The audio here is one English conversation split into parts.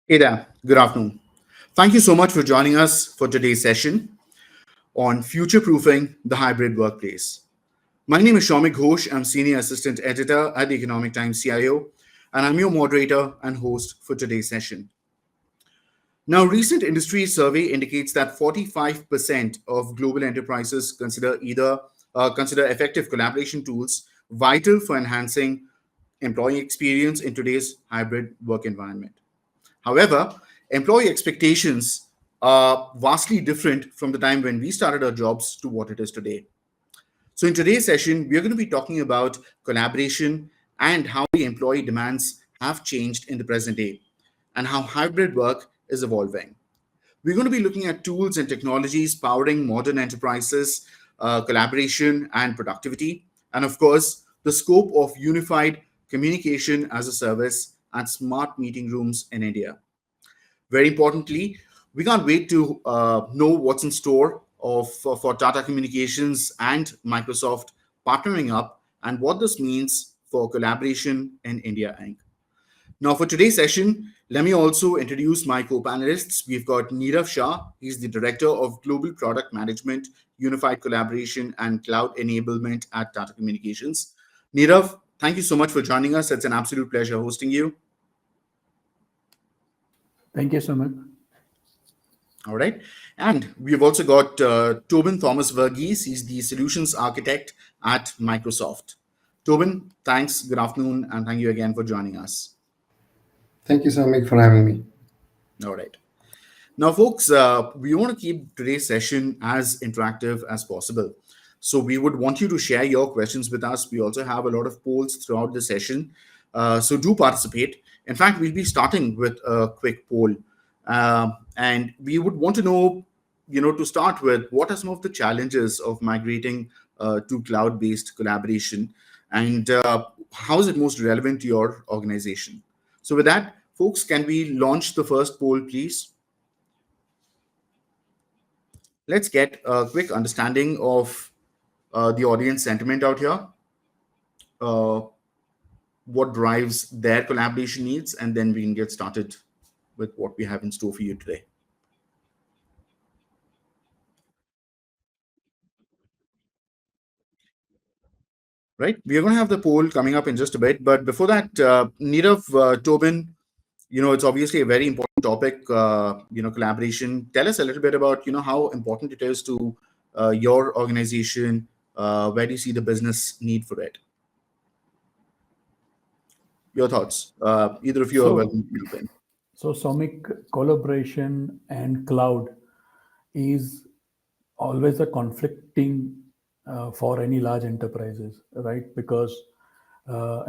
Hey there, good afternoon. Thank you so much for joining us for today's session on future proofing the hybrid workplace. My name is Shamik Ghosh. I'm Senior Assistant Editor at the Economic Times CIO, and I'm your moderator and host for today's session. Now, recent industry survey indicates that 45% of global enterprises consider effective collaboration tools vital for enhancing employee experience in today's hybrid work environment. However, employee expectations are vastly different from the time when we started our jobs to what it is today. So, in today's session, we are going to be talking about collaboration and how the employee demands have changed in the present day and how hybrid work is evolving. We're going to be looking at tools and technologies powering modern enterprises, collaboration, and productivity. And of course, the scope of unified communication as a service and smart meeting rooms in India. Very importantly, we can't wait to know what's in store for Tata Communications and Microsoft partnering up and what this means for collaboration in India Inc. Now, for today's session, let me also introduce my co-panelists. We've got Nirav Shah. He's the Director of Global Product Management, Unified Collaboration, and Cloud Enablement at Tata Communications. Nirav, thank you so much for joining us. It's an absolute pleasure hosting you. Thank you so much. All right. And we've also got Tobin Thomas Verghese. He's the Solutions Architect at Microsoft. Tobin, thanks. Good afternoon. And thank you again for joining us. Thank you, Samik, for having me. All right. Now, folks, we want to keep today's session as interactive as possible. So we would want you to share your questions with us. We also have a lot of polls throughout the session. So do participate. In fact, we'll be starting with a quick poll. And we would want to know, to start with, what are some of the challenges of migrating to cloud-based collaboration, and how is it most relevant to your organization? So with that, folks, can we launch the first poll, please? Let's get a quick understanding of the audience sentiment out here, what drives their collaboration needs, and then we can get started with what we have in store for you today. Right, we are going to have the poll coming up in just a bit, but before that, Nirav, Tobin, it's obviously a very important topic, collaboration. Tell us a little bit about, how important it is to your organization. Where do you see the business need for it? Your thoughts. Either of you are welcome to jump in. So, Somik, collaboration and cloud is always a conflicting for any large enterprises, right? Because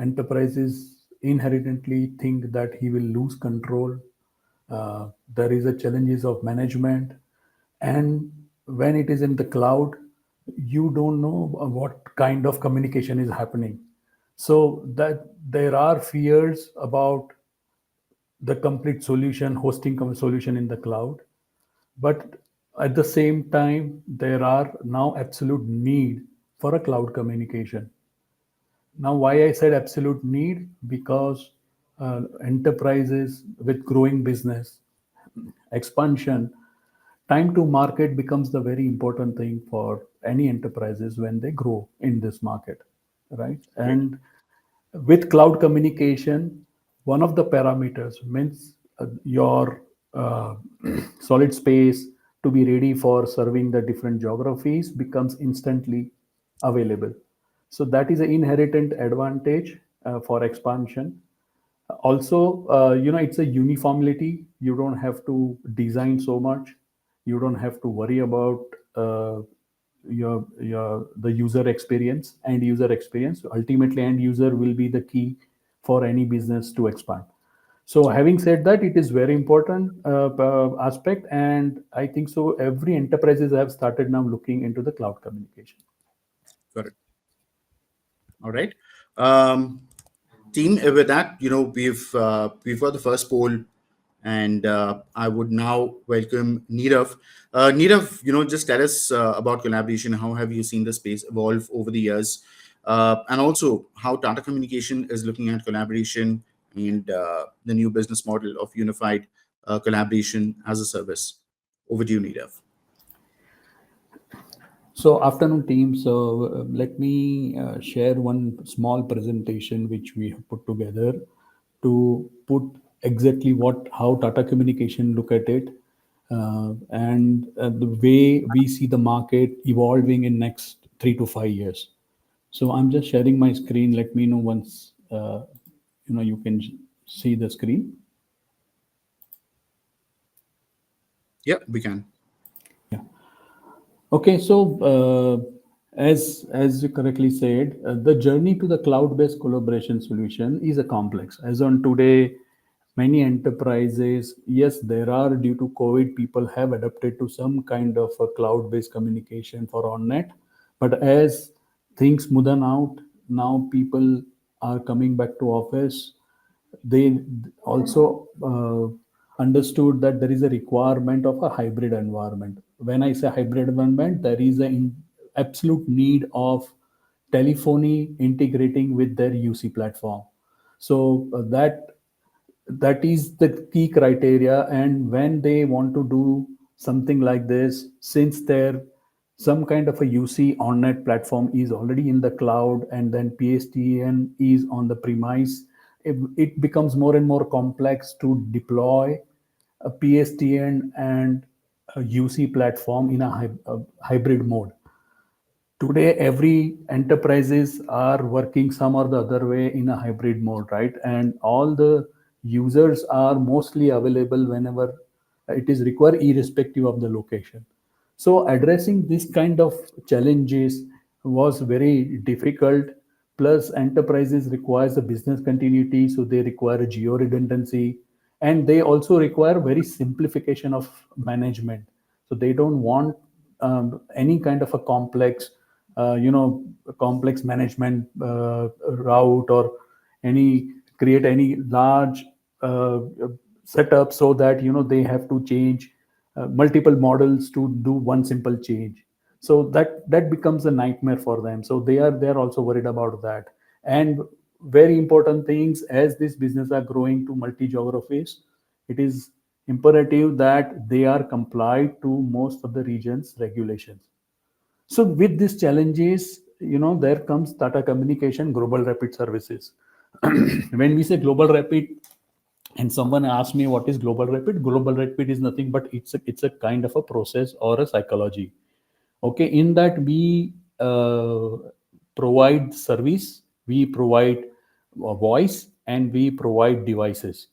enterprises inherently think that he will lose control. There is a challenges of management, and when it is in the cloud, you don't know what kind of communication is happening. So that there are fears about the complete solution, hosting solution in the cloud. But at the same time, there are now absolute need for a cloud communication. Now, why I said absolute need? Because enterprises with growing business, expansion, time to market becomes the very important thing for any enterprises when they grow in this market, right? And with cloud communication, one of the parameters means your solid space to be ready for serving the different geographies becomes instantly available. So that is an inherent advantage for expansion. Also, it's a uniformity. You don't have to design so much. You don't have to worry about your the user experience and user experience. Ultimately, end user will be the key for any business to expand. So, having said that, it is very important aspect, and I think so. Every enterprises have started now looking into the cloud communication. Got it. All right. Team, with that, we've got the first poll, and I would now welcome Nirav. Nirav, just tell us about collaboration. How have you seen the space evolve over the years, and also how Tata Communication is looking at collaboration and the new business model of unified collaboration as a service. Over to you, Nirav. So, afternoon team. So, let me share one small presentation which we have put together to put exactly how Tata Communication look at it, and the way we see the market evolving in next 3 to 5 years. So, I'm just sharing my screen. Let me know once you can see the screen. Yeah, we can. Yeah. Okay, so as you correctly said, the journey to the cloud-based collaboration solution is a complex. As on today, many enterprises, yes, there are due to COVID, people have adapted to some kind of a cloud-based communication for on-net. But as things smoothen out, now people are coming back to office. They also understood that there is a requirement of a hybrid environment. When I say hybrid environment, there is an absolute need of telephony integrating with their UC platform. So that is the key criteria. And when they want to do something like this, since there some kind of a UC on-net platform is already in the cloud, and then PSTN is on the premise, it becomes more and more complex to deploy a PSTN and a UC platform in a hybrid mode. Today every enterprises are working some or the other way in a hybrid mode, right? And all the users are mostly available whenever it is required, irrespective of the location. So addressing this kind of challenges was very difficult. Plus enterprises requires a business continuity, so they require a geo redundancy, and they also require very simplification of management. So they don't want any kind of a complex management route, or any create any large uh, setup, so that they have to change multiple models to do one simple change. So that becomes a nightmare for them. So they are also worried about that. And very important things, as this business are growing to multi geographies, it is imperative that they are complied to most of the regions regulations. So with these challenges, there comes Tata Communication Global Rapid Services. When we say Global Rapid, and someone asked me what is Global Rapid is nothing but it's a kind of a process or a psychology. Okay, in that we provide service, we provide voice, and we provide devices.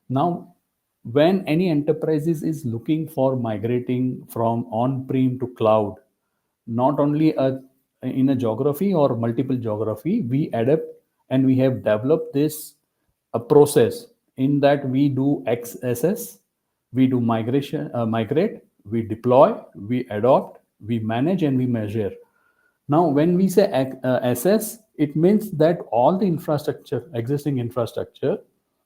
Now, when any enterprises is looking for migrating from on-prem to cloud, not only in a geography or multiple geography, we adapt, and we have developed this a process in that we do XSS, we do migrate, we deploy, we adopt, we manage, and we measure. Now, when we say assess, it means that all the existing infrastructure,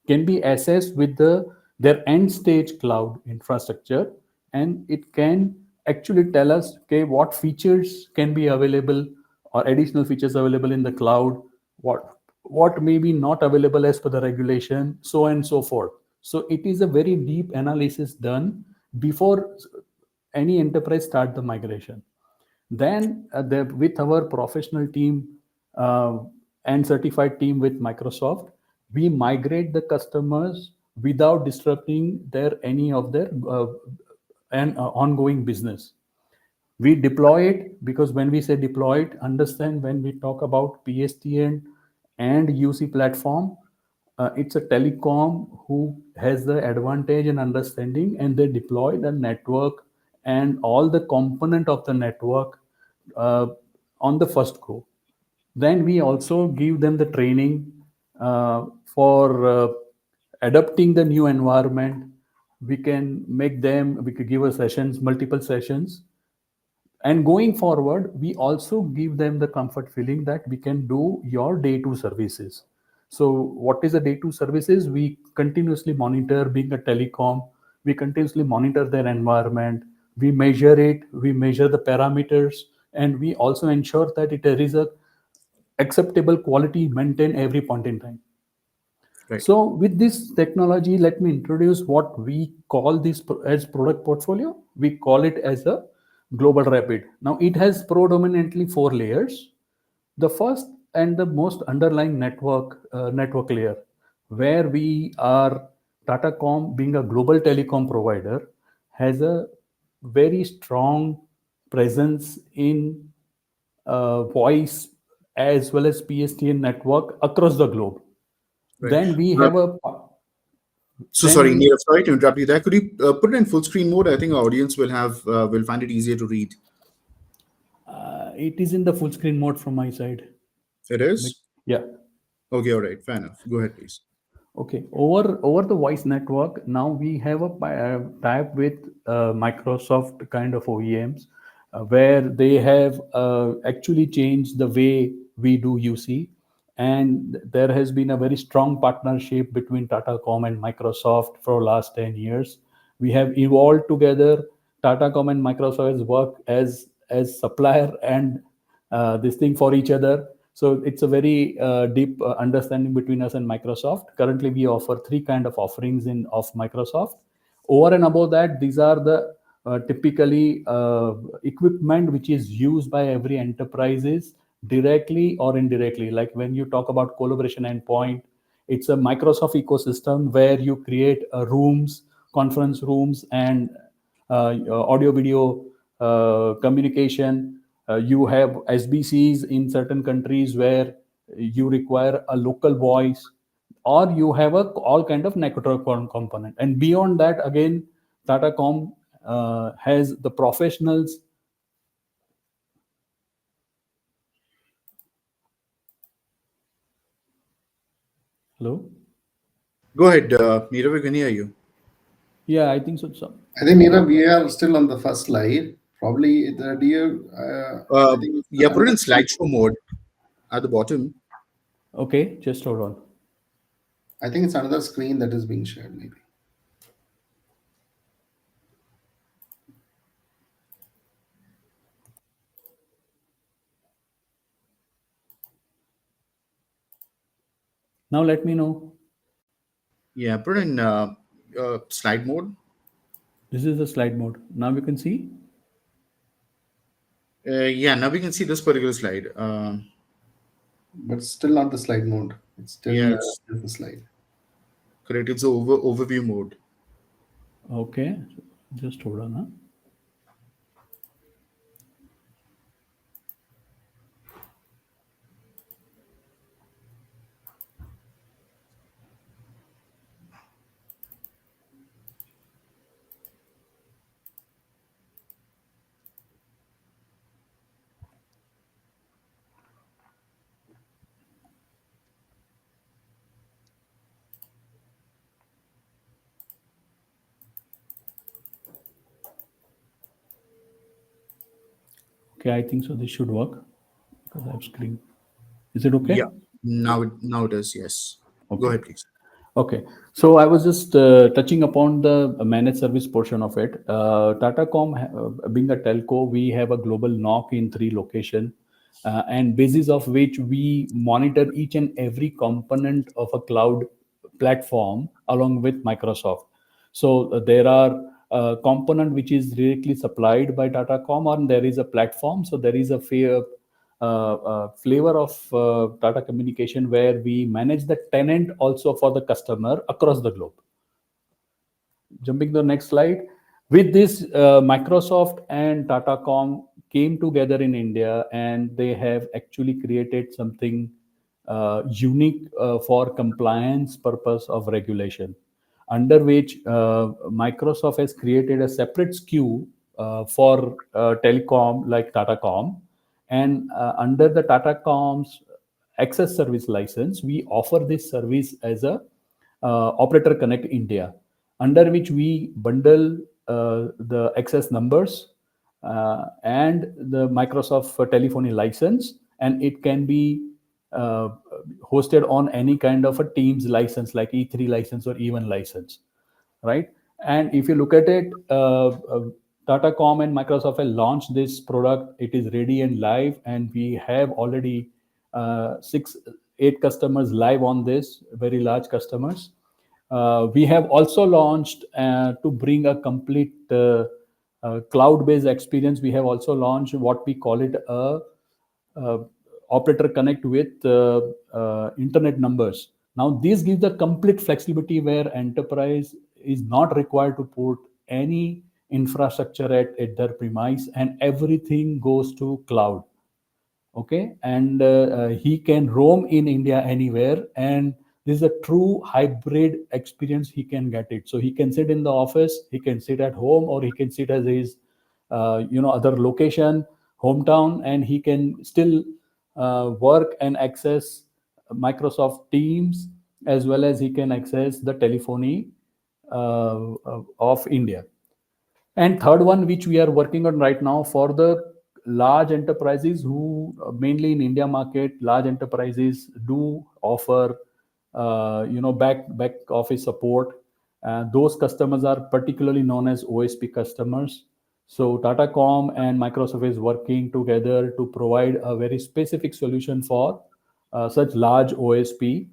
can be assessed with their end stage cloud infrastructure, and it can actually tell us, okay, what features can be available, or additional features available in the cloud, what may be not available as per the regulation, so on and so forth. So it is a very deep analysis done before any enterprise start the migration. Then with our professional team uh, and certified team with Microsoft, we migrate the customers without disrupting any of their ongoing business. We deploy it, because when we say deploy it, understand, when we talk about PSTN and UC platform, it's a telecom who has the advantage and understanding, and they deploy the network and all the component of the network uh, on the first go. Then we also give them the training for adapting the new environment. We could give a sessions, multiple sessions. And going forward, we also give them the comfort feeling that we can do your day two services. So what is the day two services? We continuously monitor, being a telecom, we continuously monitor their environment, we measure it, we measure the parameters, and we also ensure that there is a acceptable quality maintained every point in time. Right. So with this technology, let me introduce what we call this as product portfolio. We call it as a global rapid. Now it has predominantly four layers. The first and the most underlying network layer, where we are Tatacom being a global telecom provider, has a very strong presence in voice as well as PSTN network across the globe. Right. Then we Uh, have a so then sorry, we Neerav, sorry to interrupt you there. Could you put it in full screen mode? I think our audience will find it easier to read. it is in the full screen mode from my side. It Like, is? yeah. Okay, all right, fair enough. Go ahead, please. Okay, over the voice network, now we have a tie-up with Microsoft kind of OEMs, where they have actually changed the way we do UC, and there has been a very strong partnership between Tatacom and Microsoft for last 10 years. We have evolved together. Tatacom and Microsoft has worked as supplier and this thing for each other. So it's a very deep understanding between us and Microsoft. Currently, we offer three kind of offerings in of Microsoft. Over and above that, these are the typically equipment which is used by every enterprises directly or indirectly. Like when you talk about collaboration endpoint, it's a Microsoft ecosystem where you create rooms, conference rooms, and audio video communication. You have SBCs in certain countries where you require a local voice, or you have a all kind of network component. And beyond that, again, Tatacom has the professionals. Hello. Go ahead, Neerav, we can hear you. Yeah, I think so. I think Neerav, we are still on the first slide. Probably the dear, I think it's Yeah, put it another in screen. slideshow mode at the bottom. Okay, just hold on. I think it's another screen that is being shared, maybe. Now let me know. Yeah, put it in slide mode. This is the slide mode. Now you can see. Yeah, now we can see this particular slide. But still not the slide mode. It's still Yes, just the slide. correct. It's overview mode. Okay, just hold on. Huh? Okay, I think so. This should work because I have screen. Is it okay? Yeah, now it is. Yes. Go Okay. ahead, please. Okay. So I was just touching upon the managed service portion of it. Tatacom, being a telco, we have a global NOC in three locations, and basis of which we monitor each and every component of a cloud platform along with Microsoft. So there are component which is directly supplied by Tatacom, and there is a platform. So there is a flavor of Tata Communication where we manage the tenant also for the customer across the globe. Jumping to the next slide. With this, Microsoft and Tatacom came together in India, and they have actually created something unique for compliance purpose of regulation, under which Microsoft has created a separate SKU for telecom like Tatacom, and under the Tatacom's access service license, we offer this service as a Operator Connect India, under which we bundle the access numbers and the Microsoft telephony license, and it can be uh, hosted on any kind of a Teams license like E3 license or even license, right? And if you look at it, Tatacom and Microsoft have launched this product. It is ready and live, and we have already 6 8 customers live on this, very large customers. We have also launched to bring a complete cloud-based experience. We have also launched what we call it a operator connect with internet numbers. Now, this gives the complete flexibility where enterprise is not required to put any infrastructure at their premise, and everything goes to cloud. Okay, and he can roam in India anywhere, and this is a true hybrid experience. He can get it, so he can sit in the office, he can sit at home, or he can sit at his other location, hometown, and he can still work and access Microsoft Teams, as well as he can access the telephony of India. And third one, which we are working on right now for the large enterprises who mainly in India market, large enterprises do offer, back office support. Those customers are particularly known as OSP customers. So Tatacom and Microsoft is working together to provide a very specific solution for such large OSP.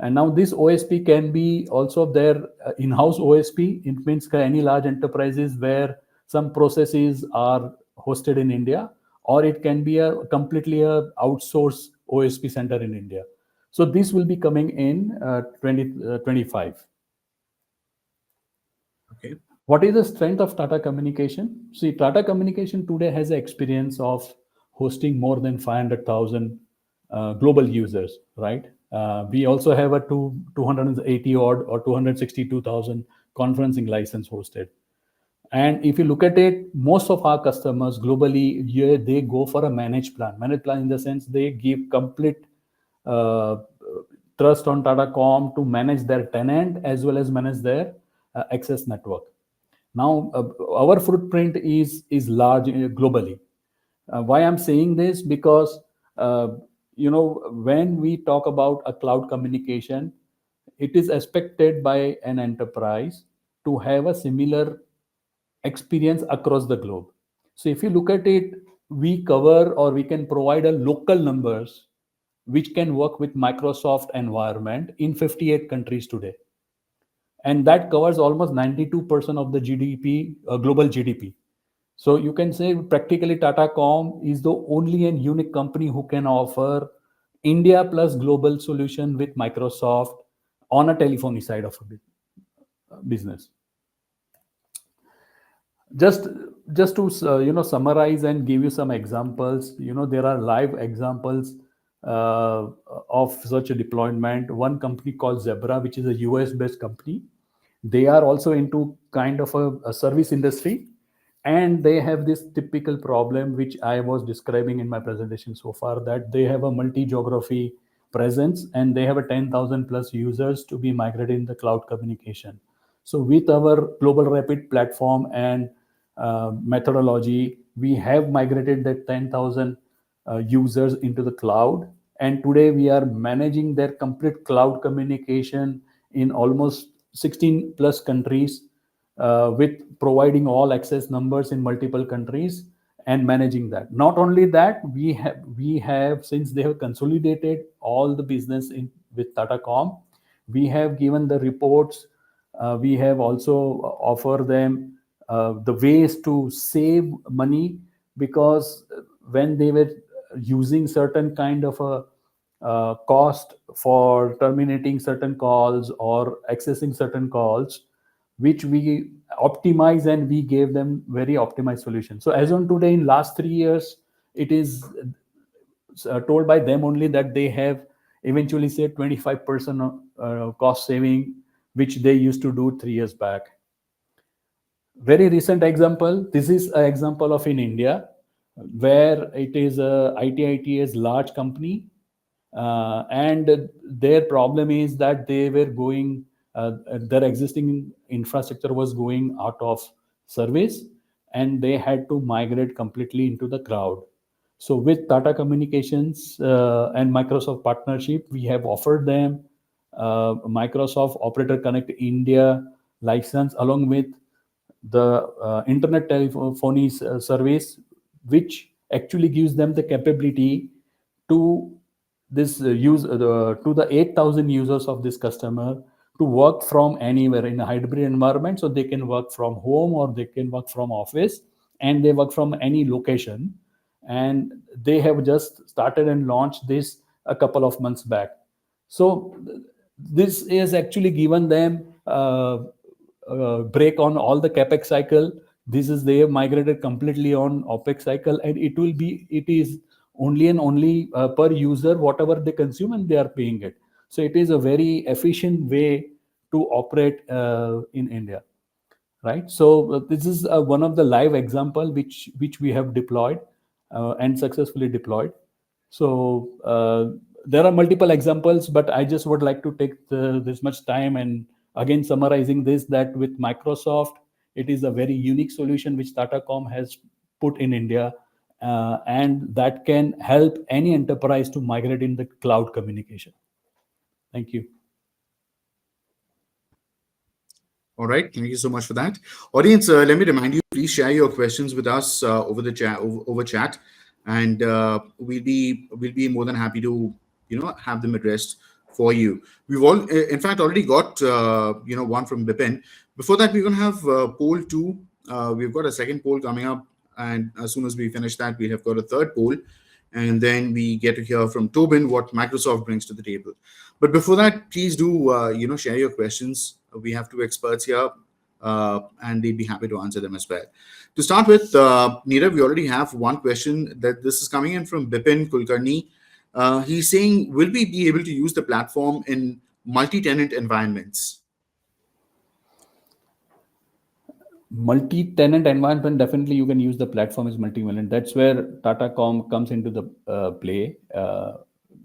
And now this OSP can be also their in-house OSP. It means any large enterprises where some processes are hosted in India, or it can be a completely outsourced OSP center in India. So this will be coming in 2025. Okay. What is the strength of Tata Communication? See, Tata Communication today has the experience of hosting more than 500,000 global users, right? We also have a 280 odd or 262,000 conferencing license hosted. And if you look at it, most of our customers globally, they go for a managed plan. Managed plan in the sense they give complete trust on Tatacom to manage their tenant as well as manage their access network. Now, our footprint is large globally. Why I'm saying this? Because when we talk about a cloud communication, it is expected by an enterprise to have a similar experience across the globe. So if you look at it, we cover or we can provide a local numbers which can work with Microsoft environment in 58 countries today. And that covers almost 92% of the GDP, global GDP. So you can say practically Tatacom is the only and unique company who can offer India plus global solution with Microsoft on a telephony side of a business. Just to summarize and give you some examples, there are live examples of such a deployment. One company called Zebra, which is a US based company, they are also into kind of a service industry, and they have this typical problem which I was describing in my presentation so far, that they have a multi-geography presence and they have a 10,000 plus users to be migrated in the cloud communication. So with our global rapid platform and methodology, we have migrated that 10,000 users into the cloud, and today we are managing their complete cloud communication in almost 16 plus countries, with providing all access numbers in multiple countries and managing that. Not only that, we have since they have consolidated all the business in with Tatacom, we have given the reports. We have also offer them the ways to save money, because when they were using certain kind of a cost for terminating certain calls or accessing certain calls, which we optimize, and we gave them very optimized solution. So as on today, in last 3 years, it is told by them only that they have eventually say 25% cost saving, which they used to do 3 years back. Very recent example, this is an example of in India, where it is a ITIT's large company, and their problem is that they were going, their existing infrastructure was going out of service, and they had to migrate completely into the cloud. So with Tata Communications and Microsoft partnership, we have offered them Microsoft Operator Connect India license along with the internet telephony service, which actually gives them the capability to this to the 8,000 users of this customer to work from anywhere in a hybrid environment. So they can work from home or they can work from office, and they work from any location. And they have just started and launched this a couple of months back. So this is actually given them break on all the capex cycle. This is, they have migrated completely on opex cycle, and it is only and only per user whatever they consume, and they are paying it. So it is a very efficient way to operate in India, right? So this is one of the live example which we have deployed and successfully deployed. So there are multiple examples, but I just would like to take this much time and again summarizing this, that with Microsoft, it is a very unique solution which Tatacom has put in India, and that can help any enterprise to migrate in the cloud communication. Thank you. All right, thank you so much for that. Audience, let me remind you, please share your questions with us over the chat, over chat, and we'll be more than happy to have them addressed for you. We've all, in fact, already got one from Bipin. Before that, we're going to have poll 2. We've got a second poll coming up, and as soon as we finish that, we have got a third poll, and then we get to hear from Tobin what Microsoft brings to the table. But before that, please do share your questions. We have 2 experts here, and they'd be happy to answer them as well. To start with, Neerav, we already have one question that this is coming in from Bipin Kulkarni. He's saying, will we be able to use the platform in multi-tenant environments? Multi-tenant environment, definitely you can use the platform as multi-tenant. That's where Tatacom comes into the play.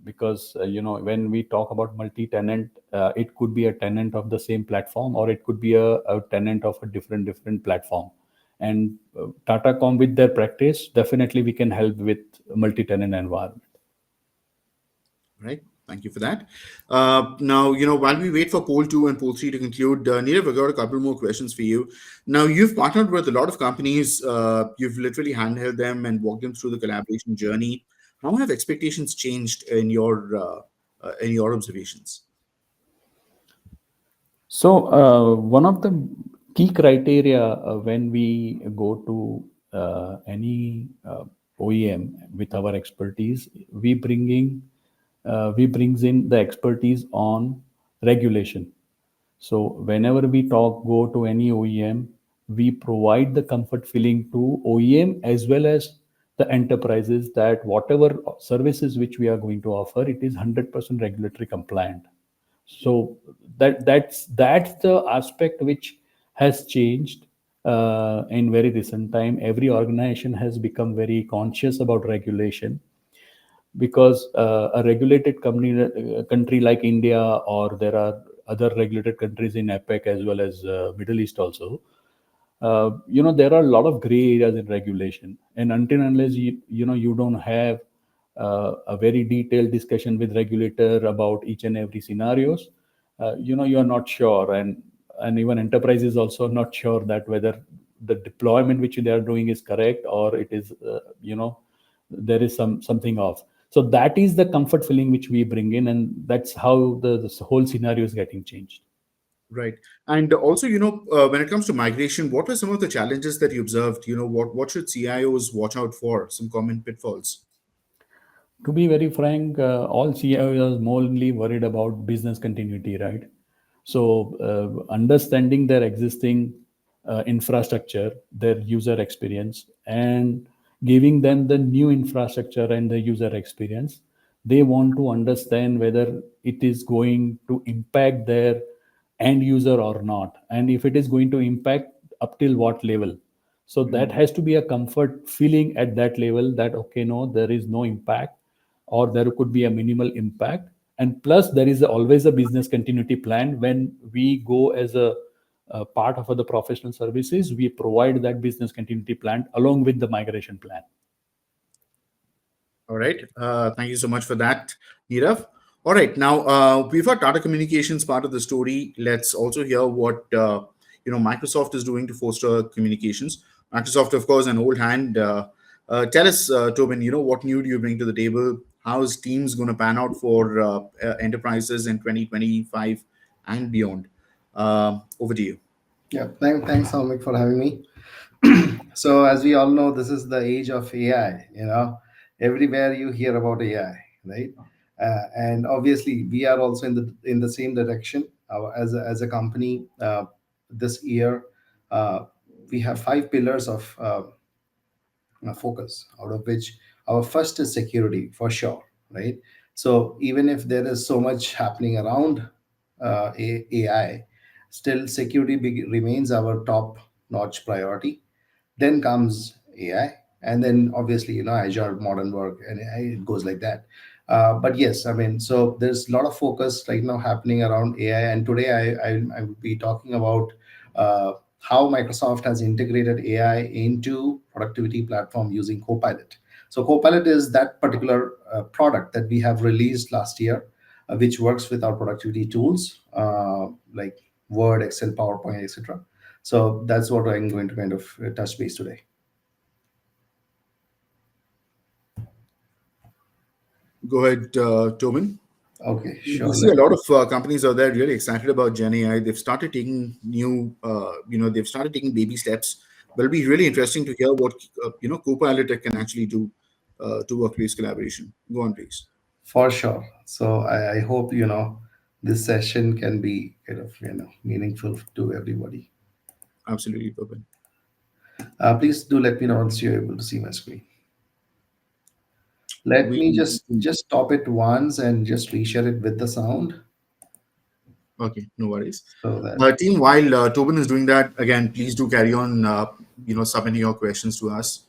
Because when we talk about multi-tenant, it could be a tenant of the same platform, or it could be a tenant of a different platform. And Tatacom, with their practice, definitely we can help with multi-tenant environment. Right. Thank you for that. Now, while we wait for poll 2 and poll 3 to conclude, Neerav, I've got a couple more questions for you. Now, you've partnered with a lot of companies. You've literally handheld them and walked them through the collaboration journey. How have expectations changed in your observations? So one of the key criteria when we go to any OEM with our expertise, we brings in the expertise on regulation. So whenever we go to any OEM, we provide the comfort feeling to OEM as well as the enterprises that whatever services which we are going to offer, it is 100% regulatory compliant. So that's the aspect which has changed in very recent time. Every organization has become very conscious about regulation, because a regulated country like India, or there are other regulated countries in APEC as well as Middle East also, there are a lot of gray areas in regulation, and until unless you don't have a very detailed discussion with regulator about each and every scenarios, you are not sure, and even enterprise is also not sure that whether the deployment which they are doing is correct, or it is there is something off. So that is the comfort feeling which we bring in, and that's how the whole scenario is getting changed. Right. And also, when it comes to migration, what were some of the challenges that you observed? What should CIOs watch out for? Some common pitfalls? To be very frank, all CIOs are mainly worried about business continuity, right? So understanding their existing infrastructure, their user experience, and giving them the new infrastructure and the user experience, they want to understand whether it is going to impact their end user or not, and if it is going to impact, up till what level. So that has to be a comfort feeling at that level, that okay, no, there is no impact, or there could be a minimal impact. And plus there is always a business continuity plan. When we go as a part of the professional services, we provide that business continuity plan along with the migration plan. All right. Thank you so much for that, Neerav. All right. Now, we've heard Tata Communications part of the story. Let's also hear what Microsoft is doing to foster communications. Microsoft, of course, an old hand. Tell us, Tobin, what new do you bring to the table? how is Teams going to pan out for enterprises in 2025 and beyond. Over to you. Yeah, thanks, Samik, for having me. So, as we all know, this is the age of AI. Everywhere you hear about AI, right? And obviously, we are also in the same direction. As a company, this year, uh, we have five pillars of focus, out of which our first is security for sure, right? So even if there is so much happening around AI, still security remains our top notch priority. Then comes AI, and then obviously Azure, modern work, and it goes like that. But yes, I mean, so there's a lot of focus right now happening around AI, and today I will be talking about how Microsoft has integrated AI into productivity platform using Copilot. So Copilot is that particular product that we have released last year, which works with our productivity tools like Word, Excel, PowerPoint, etc. So that's what I'm going to kind of touch base today. Go ahead, Tobin. Okay, We sure. see a lot of companies out there really excited about Gen AI. They've started taking they've started taking baby steps. But it'll be really interesting to hear what Copilot can actually do to workplace collaboration. Go on, please. For sure. So I hope this session can be kind of meaningful to everybody. Absolutely, Tobin. Please do let me know once you're able to see my screen. Let We me just stop it once and just reshare it with the sound Okay, no worries. so that. Team, while Tobin is doing that, again, please do carry on, submitting your questions to us.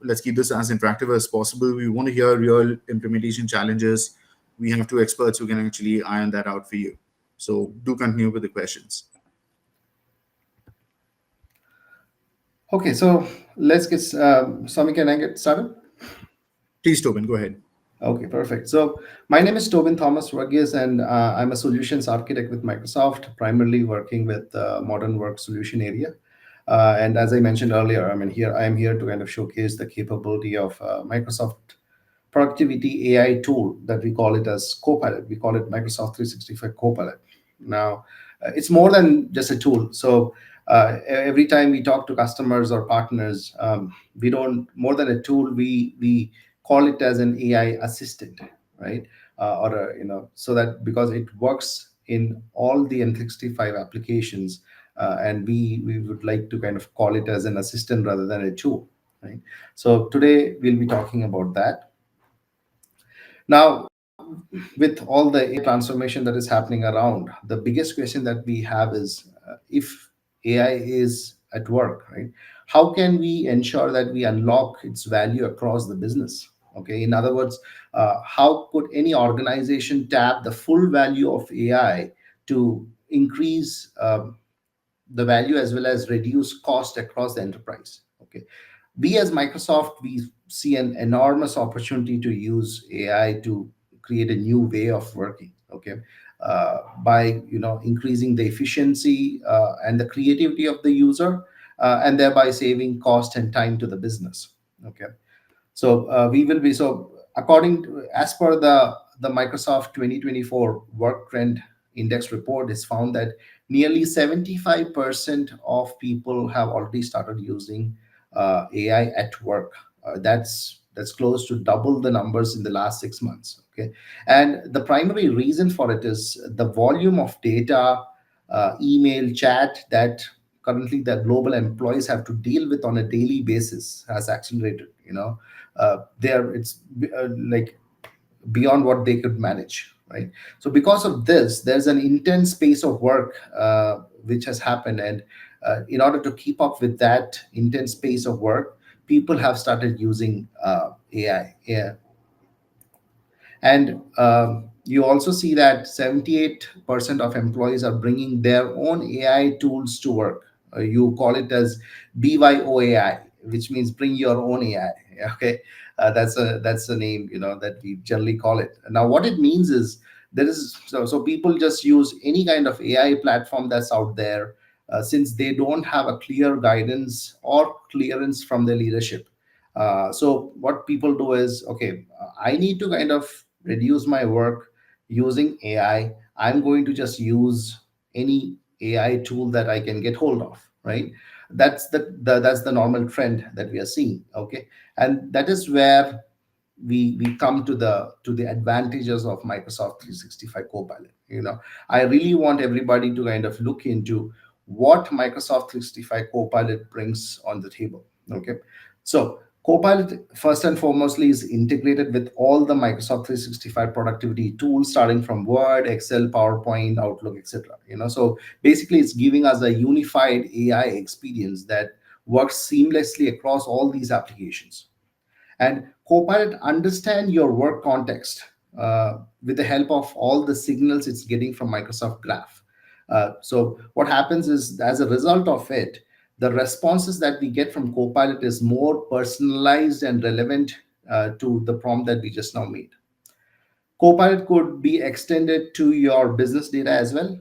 Let's keep this as interactive as possible. We want to hear real implementation challenges. We have two experts who can actually iron that out for you. So do continue with the questions. Okay, so let's get Swami, can I get started? Please, Tobin, go ahead. Okay, perfect. So my name is Tobin Thomas Verghese, and I'm a solutions architect with Microsoft, primarily working with modern work solution area. And as I mentioned earlier, I am here to kind of showcase the capability of Microsoft productivity AI tool that we call it as Copilot. We call it Microsoft 365 Copilot. Now, it's more than just a tool. So every time we talk to customers or partners, we don't more than a tool. We call it as an AI assistant, right? Or so that because it works in all the M365 applications, and we would like to kind of call it as an assistant rather than a tool, right? So today we'll be talking about that. Now, with all the AI transformation that is happening around, the biggest question that we have is if AI is at work, right? How can we ensure that we unlock its value across the business? Okay, in other words, how could any organization tap the full value of AI to increase the value as well as reduce cost across the enterprise? Okay, we as Microsoft, we see an enormous opportunity to use AI to create a new way of working. Okay, by increasing the efficiency and the creativity of the user, and thereby saving cost and time to the business. Okay, so we will be so according to as per the Microsoft 2024 Work Trend Index report, is found that nearly 75% of people have already started using AI at work. That's close to double the numbers in the last 6 months. Okay, and the primary reason for it is the volume of data, email, chat that currently the global employees have to deal with on a daily basis has accelerated. There it's like beyond what they could manage, right? So because of this, there's an intense pace of work which has happened, and in order to keep up with that intense pace of work, people have started using AI. Yeah, and you also see that 78% of employees are bringing their own AI tools to work. You call it as BYOAI, which means bring your own AI. Okay, that's a name that we generally call it. Now, what it means is there is so people just use any kind of AI platform that's out there, since they don't have a clear guidance or clearance from the leadership. So what people do is, okay, I need to kind of reduce my work using AI, I'm going to just use any AI tool that I can get hold of, right? That's that's the normal trend that we are seeing. Okay, and that is where we come to the advantages of Microsoft 365 Copilot. I really want everybody to kind of look into what Microsoft 365 Copilot brings on the table. Okay, so Copilot first and foremostly is integrated with all the Microsoft 365 productivity tools, starting from Word, Excel, PowerPoint, Outlook, etc. So basically, it's giving us a unified AI experience that works seamlessly across all these applications. And Copilot understand your work context with the help of all the signals it's getting from Microsoft Graph. So what happens is, as a result of it, the responses that we get from Copilot is more personalized and relevant to the prompt that we just now made. Copilot could be extended to your business data as well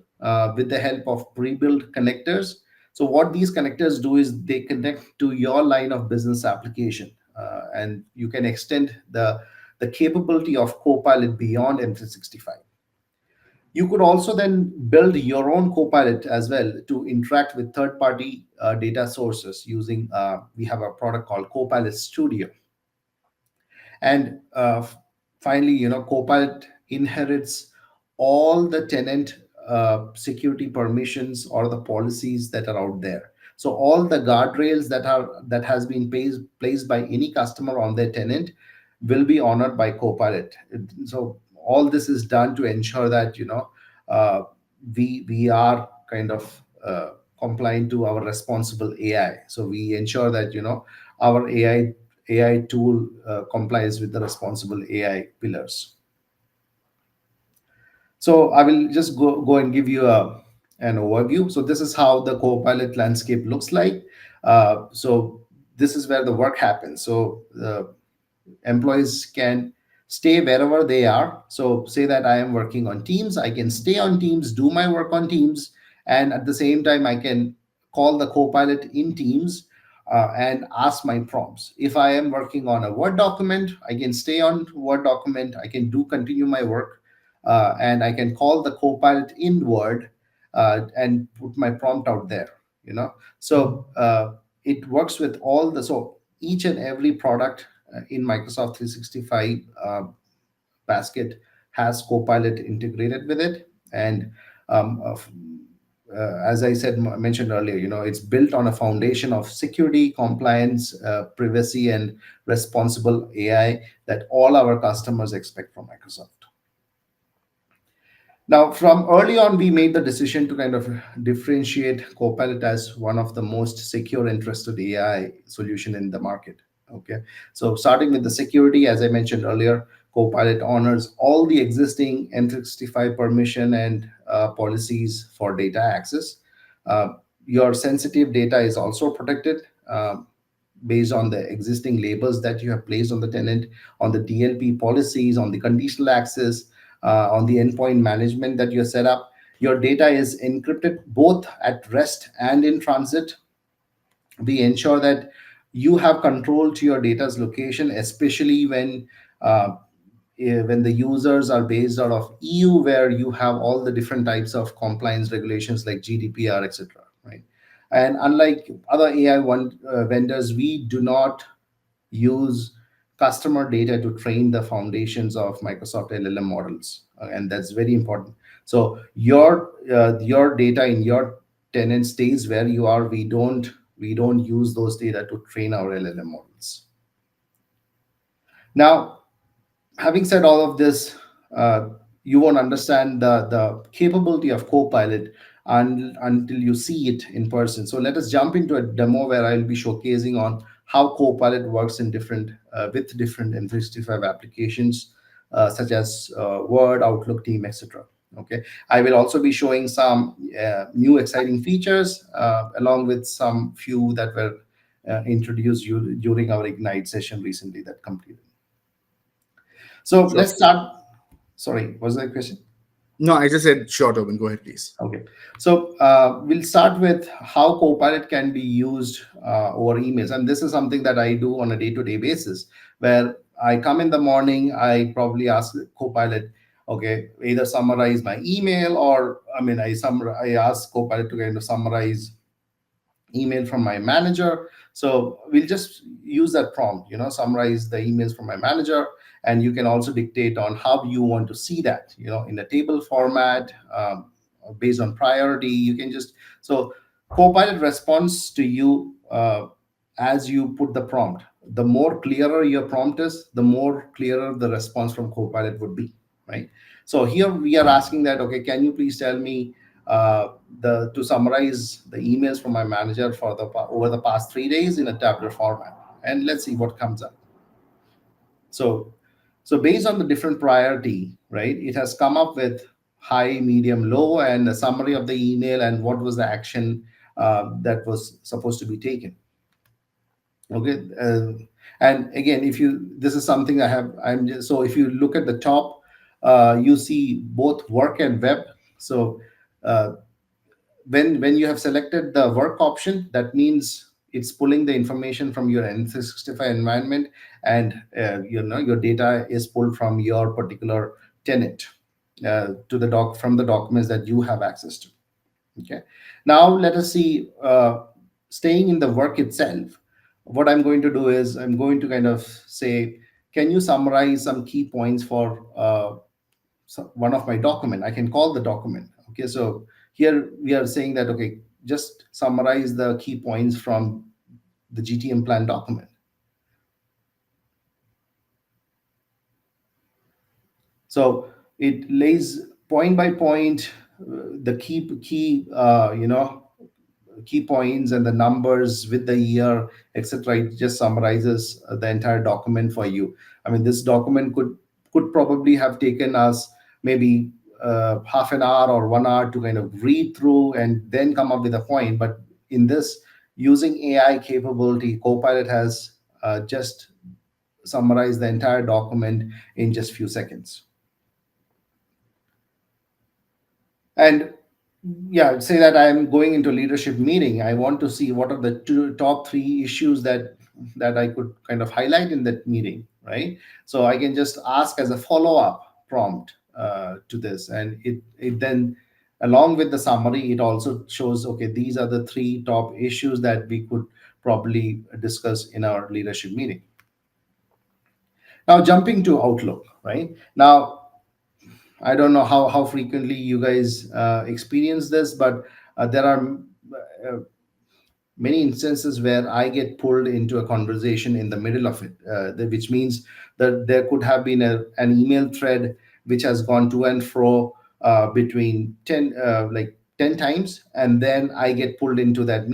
with the help of pre-built connectors. So what these connectors do is they connect to your line of business application, and you can extend the capability of Copilot beyond M365. You could also then build your own Copilot as well to interact with third-party data sources using, we have a product called Copilot Studio. And finally, Copilot inherits all the tenant security permissions or the policies that are out there. So all the guardrails that has been placed by any customer on their tenant will be honored by Copilot. So all this is done to ensure that uh, we are kind of compliant to our responsible AI. So we ensure that our AI tool complies with the responsible AI pillars. So I will just go and give you an overview. So this is how the Copilot landscape looks like. So this is where the work happens. So employees can stay wherever they are. So say that I am working on Teams, I can stay on Teams, do my work on Teams, and at the same time I can call the Copilot in Teams and ask my prompts. If I am working on a Word document, I can stay on Word document, I can continue my work, and I can call the Copilot in Word and put my prompt out there. So it works with all the, so each and every product in Microsoft 365 basket has Copilot integrated with it. And as I mentioned earlier, it's built on a foundation of security, compliance, privacy, and responsible AI that all our customers expect from Microsoft. Now, from early on, we made the decision to kind of differentiate Copilot as one of the most secure and trusted AI solution in the market. Okay, so starting with the security, as I mentioned earlier, Copilot honors all the existing M365 permission and policies for data access. Your sensitive data is also protected based on the existing labels that you have placed on the tenant, on the DLP policies, on the conditional access, on the endpoint management that you set up. Your data is encrypted both at rest and in transit. We ensure that you have control to your data's location, especially when the users are based out of EU, where you have all the different types of compliance regulations like GDPR, etc. Right? And unlike other AI vendors, we do not use customer data to train the foundations of Microsoft LLM models, and that's very important. So your data in your tenant stays where you are. We don't use those data to train our LLM models. Now, having said all of this, you won't understand the capability of Copilot until you see it in person. So let us jump into a demo where I'll be showcasing on how Copilot works in different with different M365 applications such as Word, Outlook, Team, etc. Okay, I will also be showing some new exciting features along with some few that were introduced during our Ignite session recently that completed. So Sure. let's start. Sorry, was there a question? No, I just said sure, Tobin. Go ahead, please. Okay. So we'll start with how Copilot can be used over emails. And this is something that I do on a day-to-day basis, where I come in the morning, I probably ask Copilot, okay, either summarize my email, or I ask Copilot to kind of summarize email from my manager. So we'll just use that prompt, summarize the emails from my manager. And you can also dictate on how you want to see that, in a table format, based on priority. You can just, so Copilot responds to you as you put the prompt. The more clearer your prompt is, the more clearer the response from Copilot would be, right? So here we are asking that, okay, can you please tell me the to summarize the emails from my manager for the over the past 3 days in a tabular format, and let's see what comes up. So based on the different priority, right, it has come up with high, medium, low, and a summary of the email and what was the action that was supposed to be taken. Okay. And again, if you, this is something I'm just, so if you look at the top, you see both work and web. So uh, when you have selected the work option, that means it's pulling the information from your N365 environment, and your data is pulled from your particular tenant to the from the documents that you have access to. Okay. Now let us see, staying in the work itself, what I'm going to do is I'm going to kind of say, can you summarize some key points for one of my document? I can call the document. Okay, so here we are saying that, okay, just summarize the key points from the GTM plan document. So it lays point by point the key key points and the numbers with the year, etc. It just summarizes the entire document for you. I mean, this document could probably have taken us maybe half an hour or 1 hour to kind of read through and then come up with a point. But in this, using AI capability, Copilot has just summarized the entire document in just few seconds. And yeah, say that I'm going into leadership meeting, I want to see what are the top 3 issues that I could kind of highlight in that meeting, right? So I can just ask as a follow-up prompt to this, and it then, along with the summary, it also shows, okay, these are the 3 top issues that we could probably discuss in our leadership meeting. Now jumping to Outlook, right? Now I don't know how frequently you guys experience this, but there are many instances where I get pulled into a conversation in the middle of it, which means that there could have been an email thread which has gone to and fro between 10 times, and then I get pulled into that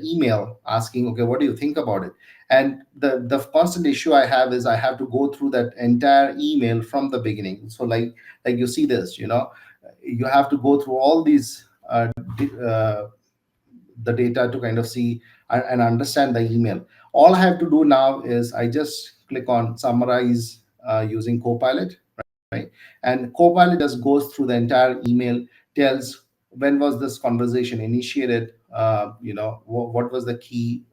email asking, okay, what do you think about it? And the constant issue I have is I have to go through that entire email from the beginning. So like you see this, you have to go through all these the data to kind of see and understand the email. All I have to do now is I just click on summarize using Copilot, right? And Copilot just goes through the entire email, tells when was this conversation initiated, what was the key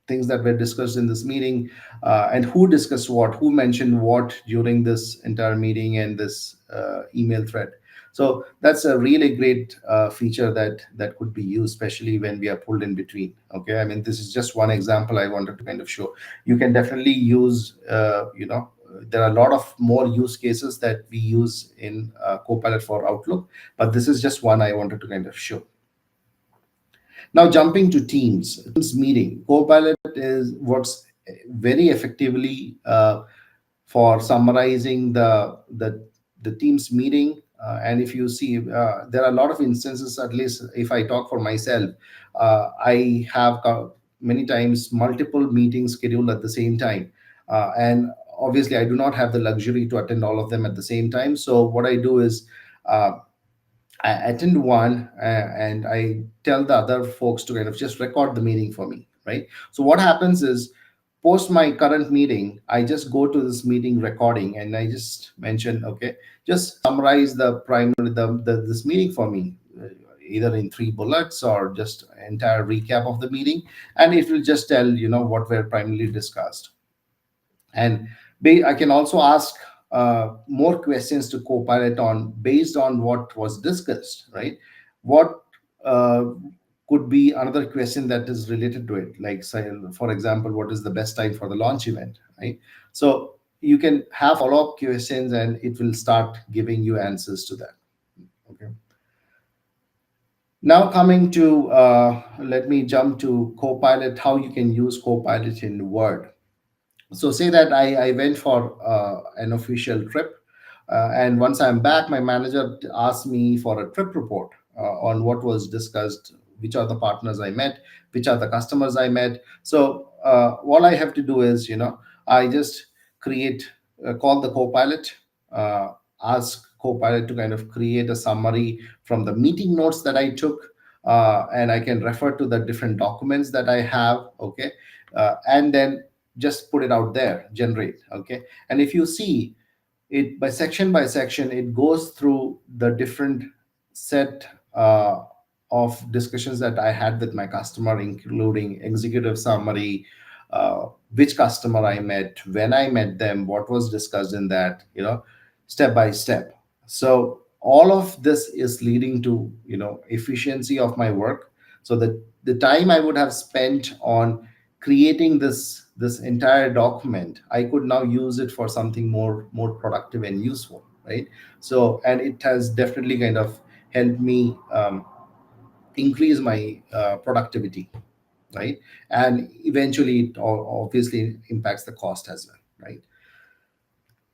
things that were discussed in this meeting, and who discussed what, who mentioned what during this entire meeting and this email thread. So that's a really great feature that could be used, especially when we are pulled in between. Okay, I mean, this is just one example I wanted to kind of show. You can definitely use, there are a lot of more use cases that we use in Copilot for Outlook, but this is just one I wanted to kind of show. Now jumping to Teams meeting, Copilot works very effectively for summarizing the Teams meeting. And if you see, there are a lot of instances, at least if I talk for myself, I have many times multiple meetings scheduled at the same time. And obviously, I do not have the luxury to attend all of them at the same time. So what I do is I attend one and I tell the other folks to kind of just record the meeting for me, right? So what happens is, post my current meeting, I just go to this meeting recording and I just mention, okay, just summarize this meeting for me, either in 3 bullets or just entire recap of the meeting, and it will just tell what were primarily discussed. And I can also ask more questions to Copilot on based on what was discussed, right? What uh, could be another question that is related to it, like say, for example, what is the best time for the launch event, right? So you can have follow-up questions and it will start giving you answers to that. Okay. Now coming to let me jump to Copilot, how you can use Copilot in Word. So say that I went for an official trip, and once I'm back, my manager asked me for a trip report on what was discussed, which are the partners I met, which are the customers I met. So all I have to do is, I just create call the Copilot, uh, ask Copilot to kind of create a summary from the meeting notes that I took, and I can refer to the different documents that I have. Okay. And then just put it out there, generate. Okay. And if you see it by section, it goes through the different set of discussions that I had with my customer, including executive summary, which customer I met, when I met them, what was discussed in that, step by step. So all of this is leading to, efficiency of my work. So the time I would have spent on creating this entire document, I could now use it for something more productive and useful, right? So, and it has definitely kind of helped me increase my productivity, right? And eventually it obviously impacts the cost as well, right?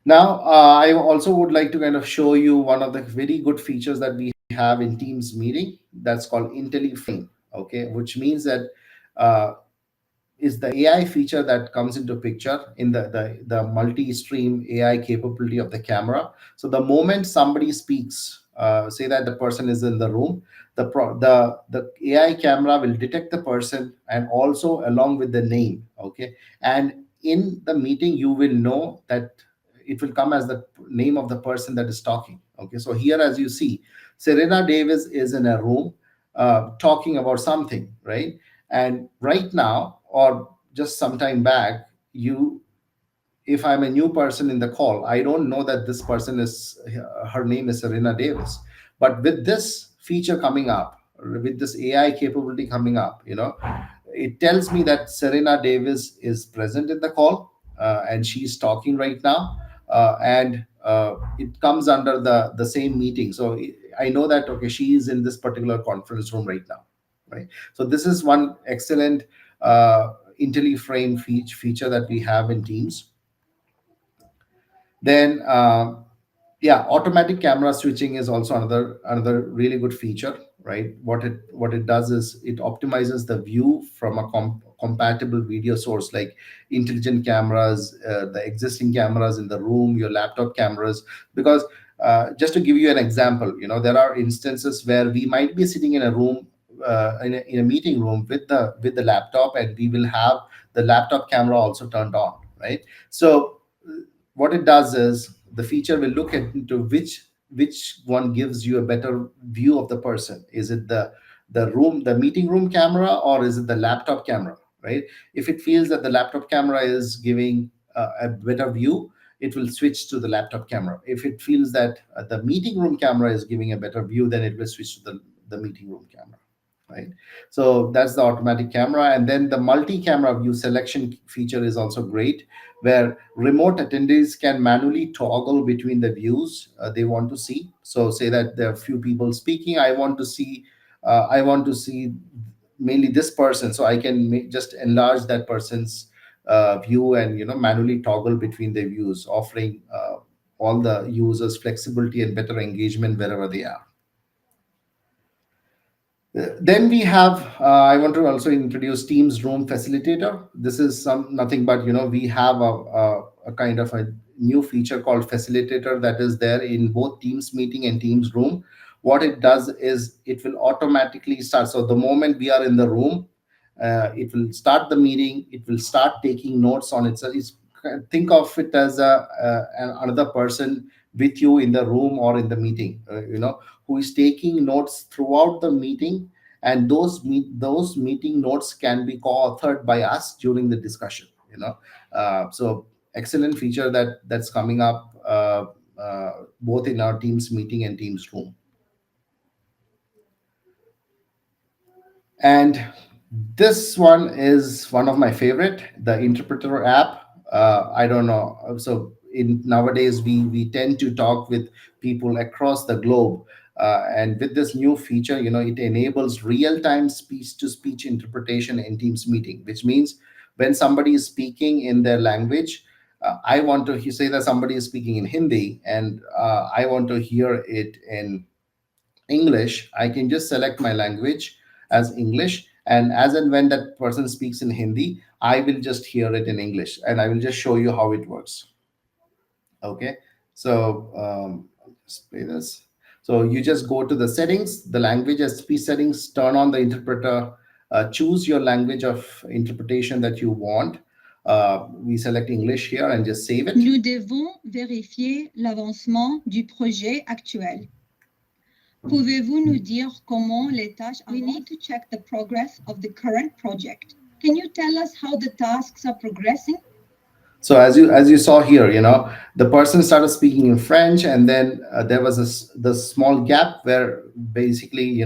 Now, I also would like to kind of show you one of the very good features that we have in Teams meeting, that's called IntelliFrame. Okay, which means that uh, is the AI feature that comes into picture in the multi-stream AI capability of the camera. So the moment somebody speaks, say that the person is in the room, the AI camera will detect the person and also along with the name. Okay, and in the meeting you will know that it will come as the name of the person that is talking. Okay, so here as you see, Serena Davis is in a room talking about something, right? And right now, or just some time back, you if I'm a new person in the call, I don't know that this person is her name is Serena Davis. But with this feature coming up, with this AI capability coming up, it tells me that Serena Davis is present in the call, and she's talking right now, and it comes under the same meeting. So I know that okay, she is in this particular conference room right now, right? So this is one excellent IntelliFrame feature that we have in Teams. Then yeah, automatic camera switching is also another really good feature, right? What it does is it optimizes the view from a compatible video source, like intelligent cameras, the existing cameras in the room, your laptop cameras. Because just to give you an example, there are instances where we might be sitting in a room, in a meeting room with the laptop, and we will have the laptop camera also turned on, right? So what it does is the feature will look into which one gives you a better view of the person. Is it the meeting room camera, or is it the laptop camera, right? If it feels that the laptop camera is giving a better view, it will switch to the laptop camera. If it feels that the meeting room camera is giving a better view, then it will switch to the meeting room camera, right? So that's the automatic camera. And then the multi-camera view selection feature is also great, where remote attendees can manually toggle between the views they want to see. So say that there are few people speaking, I want to see mainly this person, so I can just enlarge that person's view, and manually toggle between the views, offering all the users flexibility and better engagement wherever they are. Then we have, I want to also introduce Teams Room Facilitator. This is nothing but, we have a kind of a new feature called Facilitator that is there in both Teams Meeting and Teams Room. What it does is it will automatically start. So the moment we are in the room, it will start the meeting. It will start taking notes on it. So think of it as another person with you in the room or in the meeting, who is taking notes throughout the meeting, and those meeting notes can be co-authored by us during the discussion. So excellent feature that's coming up both in our Teams meeting and Teams room. And this one is one of my favorite, the interpreter app. I don't know. So in nowadays we tend to talk with people across the globe, and with this new feature, it enables real-time speech-to-speech interpretation in Teams meeting, which means when somebody is speaking in their language, I want to say that somebody is speaking in Hindi, and I want to hear it in English. I can just select my language as English, and as and when that person speaks in Hindi, I will just hear it in English, and I will just show you how it works. Okay, so I'll just play this. So you just go to the settings, the language as speech settings, turn on the interpreter, choose your language of interpretation that you want. We select English here and just save it. Nous devons vérifier l'avancement du projet actuel. Pouvez-vous nous dire comment les tâches avancent? We need to check the progress of the current project. Can you tell us how the tasks are progressing? So as you saw here, the person started speaking in French, and then there was the small gap where basically,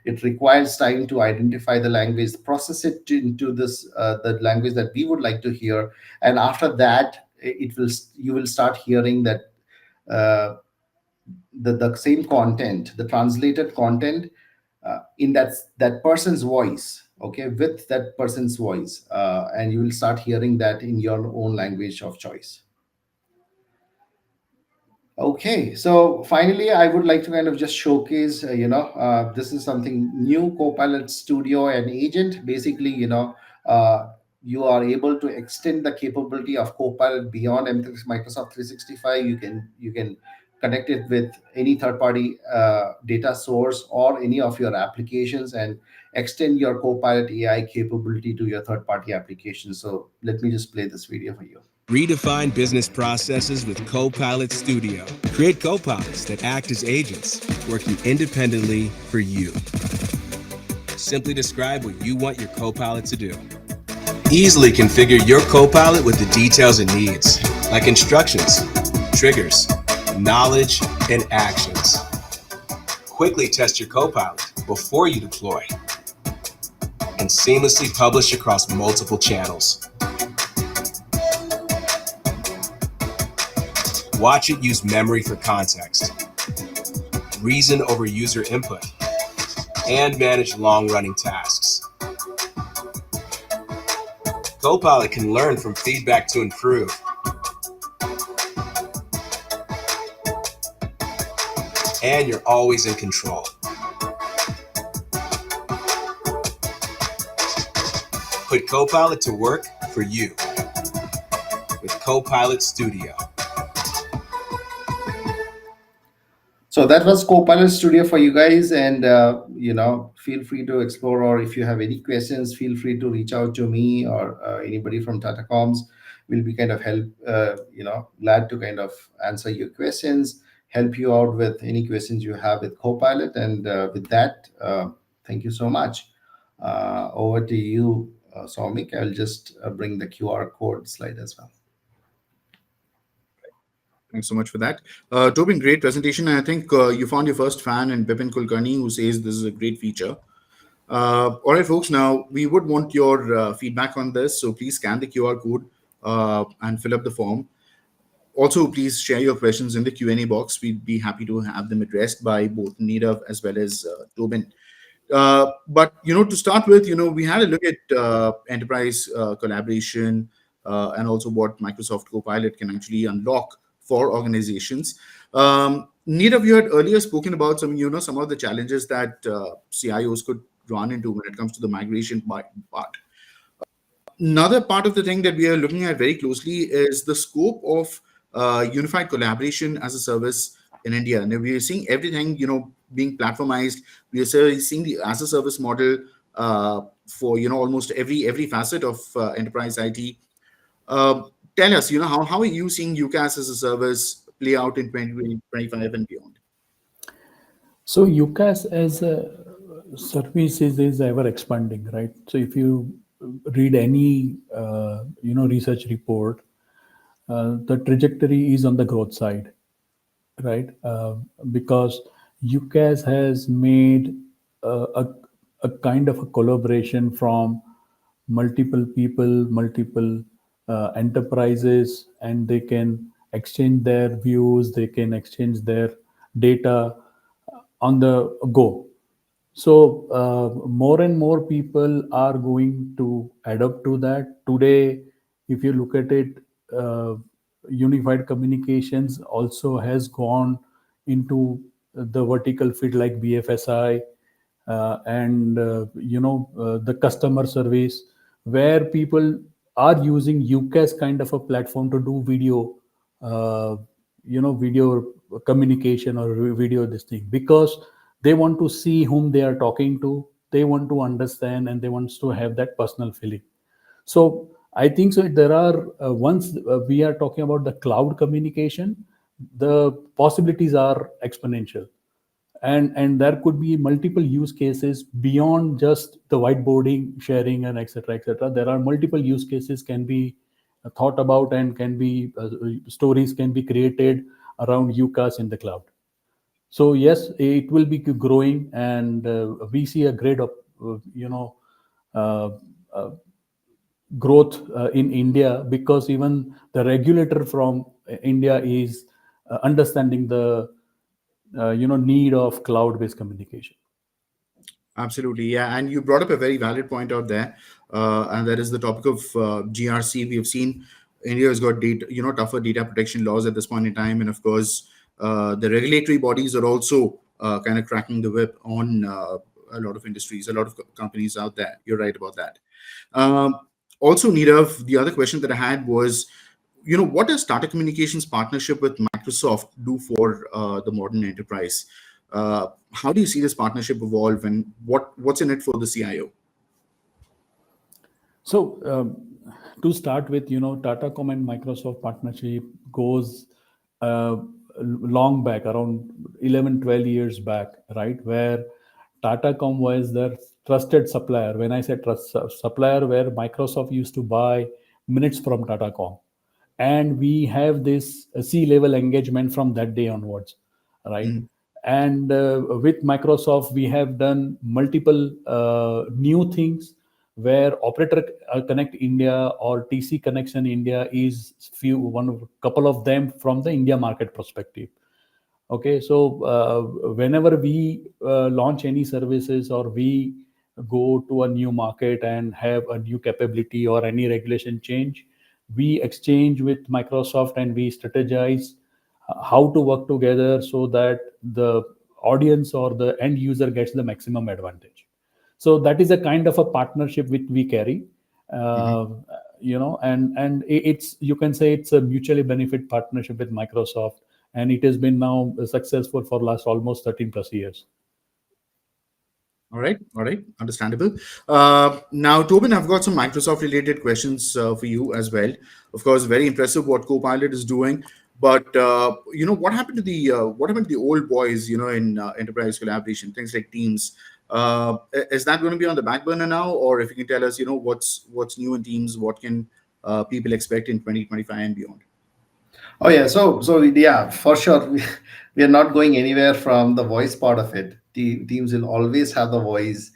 it requires time to identify the language, process it into this the language that we would like to hear, and after that, you will start hearing that the same content, the translated content, in that person's voice, okay, with that person's voice, and you will start hearing that in your own language of choice. Okay, so finally, I would like to kind of just showcase, this is something new, Copilot Studio and Agent. Basically, you are able to extend the capability of Copilot beyond Microsoft 365. You can connect it with any third-party data source or any of your applications, and extend your Copilot AI capability to your third-party applications. So let me just play this video for you. Redefine business processes with Copilot Studio. Create copilots that act as agents, working independently for you. Simply describe what you want your copilot to do. Easily configure your copilot with the details it needs, like instructions, triggers, knowledge, and actions. Quickly test your copilot before you deploy, and seamlessly publish across multiple channels. Watch it use memory for context, reason over user input, and manage long-running tasks. Copilot can learn from feedback to improve. And you're always in control. Put Copilot to work for you with Copilot Studio. So that was Copilot Studio for you guys, and feel free to explore, or if you have any questions, feel free to reach out to me or anybody from Tata Comms. We'll be kind of glad to kind of answer your questions, help you out with any questions you have with Copilot. And with that, thank you so much. Over to you, Soumik. I'll just bring the QR code slide as well. Thanks so much for that. Tobin, great presentation. I think you found your first fan in Bipin Kulkarni, who says this is a great feature. All right, folks, now we would want your feedback on this. So please scan the QR code and fill up the form. Also, please share your questions in the Q&A box. We'd be happy to have them addressed by both Nirav as well as Tobin. But, to start with, we had a look at enterprise collaboration and also what Microsoft Copilot can actually unlock for organizations. Nirav, you had earlier spoken about some of the challenges that CIOs could run into when it comes to the migration part. Another part of the thing that we are looking at very closely is the scope of unified collaboration as a service in India. And we are seeing everything, being platformized. We are seeing the as a service model for, almost every facet of enterprise IT. Tell us, how are you seeing UCaaS as a service play out in 2025 and beyond? So UCaaS as a service is ever expanding, right? So if you read any research report, the trajectory is on the growth side, right? Because UCAS has made a kind of a collaboration from multiple people, multiple enterprises, and they can exchange their views, they can exchange their data on the go. So more and more people are going to adapt to that. Today, if you look at it, uh, unified communications also has gone into the vertical field like BFSI, and the customer service, where people are using UCAS kind of a platform to do video, uh, video communication or video this thing, because they want to see whom they are talking to, they want to understand, and they want to have that personal feeling. So I think so. There are once we are talking about the cloud communication, the possibilities are exponential, and there could be multiple use cases beyond just the whiteboarding, sharing, and etc. etc. There are multiple use cases can be thought about, and can be stories can be created around UCAS in the cloud. So yes, it will be growing, and we see a great uh, uh, growth in India, because even the regulator from India is understanding the need of cloud-based communication. Absolutely, yeah. And you brought up a very valid point out there, and that is the topic of GRC. We have seen India has got data, tougher data protection laws at this point in time, and of course, the regulatory bodies are also kind of cracking the whip on a lot of industries, a lot of companies out there. You're right about that. Um, Also, Nirav, the other question that I had was, what does Tata Communications partnership with Microsoft do for the modern enterprise? How do you see this partnership evolve, and what's in it for the CIO? So, to start with, Tatacom and Microsoft partnership goes uh, long back, around 11, 12 years back, right? Where Tatacom was the trusted supplier. When I say trust supplier, where Microsoft used to buy minutes from Tatacom, and we have this C-level engagement from that day onwards, right? Mhm. And with Microsoft, we have done multiple new things, where operator connect India or TC connection India is few one of couple of them from the India market perspective. Okay, so whenever we launch any services, or we go to a new market and have a new capability or any regulation change, we exchange with Microsoft and we strategize how to work together so that the audience or the end user gets the maximum advantage. So that is a kind of a partnership which we carry, Mhm. uh, and it's, you can say, it's a mutually benefit partnership with Microsoft, and it has been now successful for last almost 13 plus years. All right, understandable. Now, Tobin, I've got some Microsoft-related questions for you as well. Of course, very impressive what Copilot is doing, but what happened to the old boys? In enterprise collaboration, things like Teams. Is that going to be on the back burner now, or if you can tell us, what's new in Teams, what can people expect in 2025 and beyond? Oh yeah, so yeah, for sure, we are not going anywhere from the voice part of it. Teams will always have the voice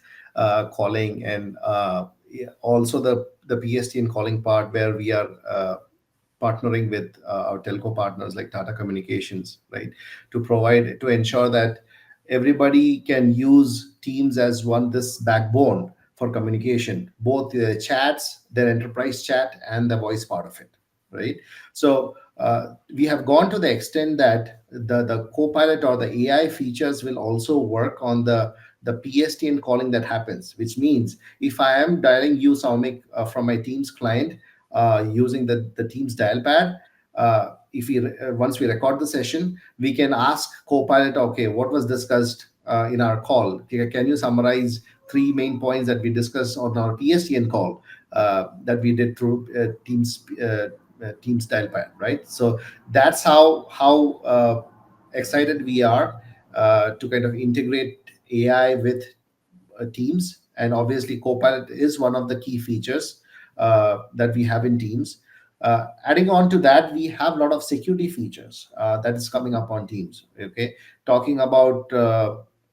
calling, and yeah, also the PSTN calling part, where we are partnering with our telco partners like Tata Communications, right, to ensure that everybody can use Teams as one this backbone for communication, both the chats, their enterprise chat, and the voice part of it, right? So we have gone to the extent that the Copilot or the AI features will also work on the PSTN calling that happens, which means if I am dialing you, Saumik, from my Teams client, using the Teams dial pad. If we once we record the session, we can ask Copilot, okay, what was discussed in our call? Can you summarize three main points that we discussed on our PSTN call that we did through Teams dial pad, right? So that's how excited we are to kind of integrate AI with Teams, and obviously Copilot is one of the key features that we have in Teams. Adding on to that, we have a lot of security features that is coming up on Teams. Okay, talking about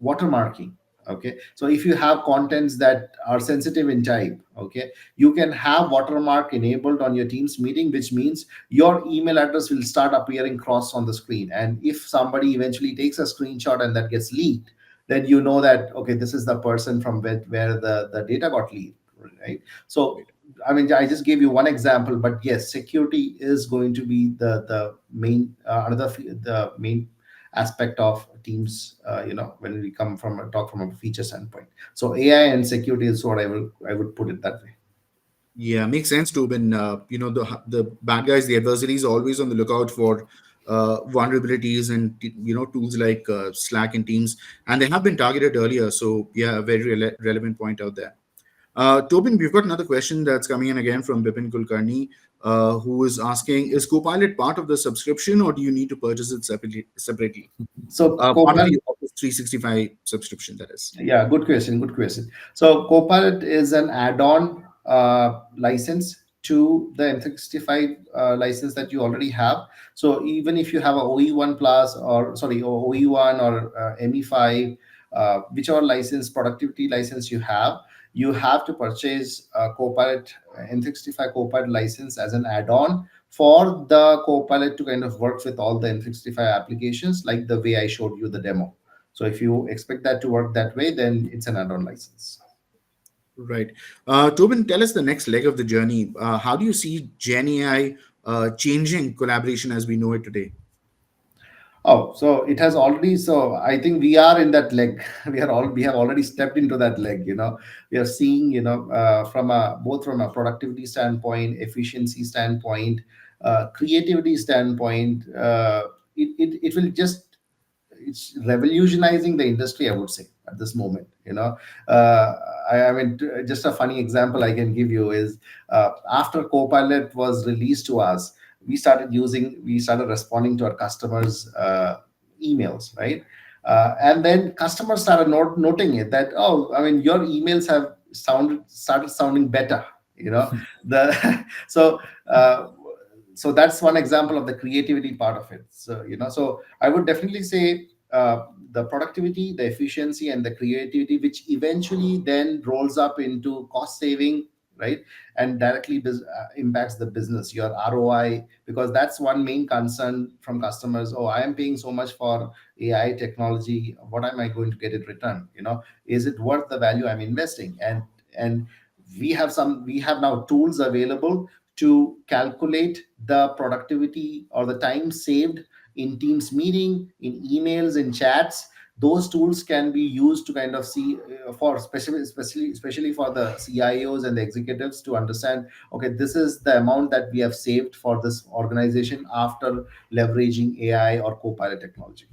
watermarking. Okay, so if you have contents that are sensitive in type, okay, you can have watermark enabled on your Teams meeting, which means your email address will start appearing cross on the screen. And if somebody eventually takes a screenshot and that gets leaked, then you know that, okay, this is the person from where the data got leaked, right? So I mean, I just gave you one example, but yes, security is going to be the main the main aspect of Teams. When we come from talk from a feature standpoint, so AI and security is what I would put it that way. Yeah, makes sense, Tobin. The bad guys, the adversaries, are always on the lookout for vulnerabilities and tools like Slack and Teams, and they have been targeted earlier. So yeah, a very relevant point out there. Tobin, we've got another question that's coming in again from Bipin Kulkarni, who is asking: Is Copilot part of the subscription, or do you need to purchase it separately? So Part of Copilot. the Office 365 subscription, that is. Yeah, good question. Good question. So Copilot is an add-on license to the M365 license that you already have. So even if you have a OE1 Plus, or sorry, or OE1 or ME5, whichever license, productivity license you have to purchase a Copilot M365 Copilot license as an add-on for the Copilot to kind of work with all the M365 applications, like the way I showed you the demo. So if you expect that to work that way, then it's an add-on license. Right. Tobin, tell us the next leg of the journey. How do you see Gen AI changing collaboration as we know it today? Oh, so it has already. So I think we are in that leg. We have already stepped into that leg. We are seeing, from a both from a productivity standpoint, efficiency standpoint, creativity standpoint. It will just, it's revolutionizing the industry, I would say, at this moment. I mean, just a funny example I can give you is, after Copilot was released to us, we started responding to our customers emails, right? And then customers started noting it, that, oh, I mean, your emails have started sounding better, the so so that's one example of the creativity part of it. So, so I would definitely say, the productivity, the efficiency, and the creativity, which eventually then rolls up into cost saving, right? And directly impacts the business, your ROI, because that's one main concern from customers. Oh, I am paying so much for AI technology. What am I going to get in return? Is it worth the value I'm investing? And we have now tools available to calculate the productivity or the time saved in Teams meeting, in emails, in chats. Those tools can be used to kind of see, for especially for the CIOs and the executives, to understand, okay, this is the amount that we have saved for this organization after leveraging AI or Copilot technology.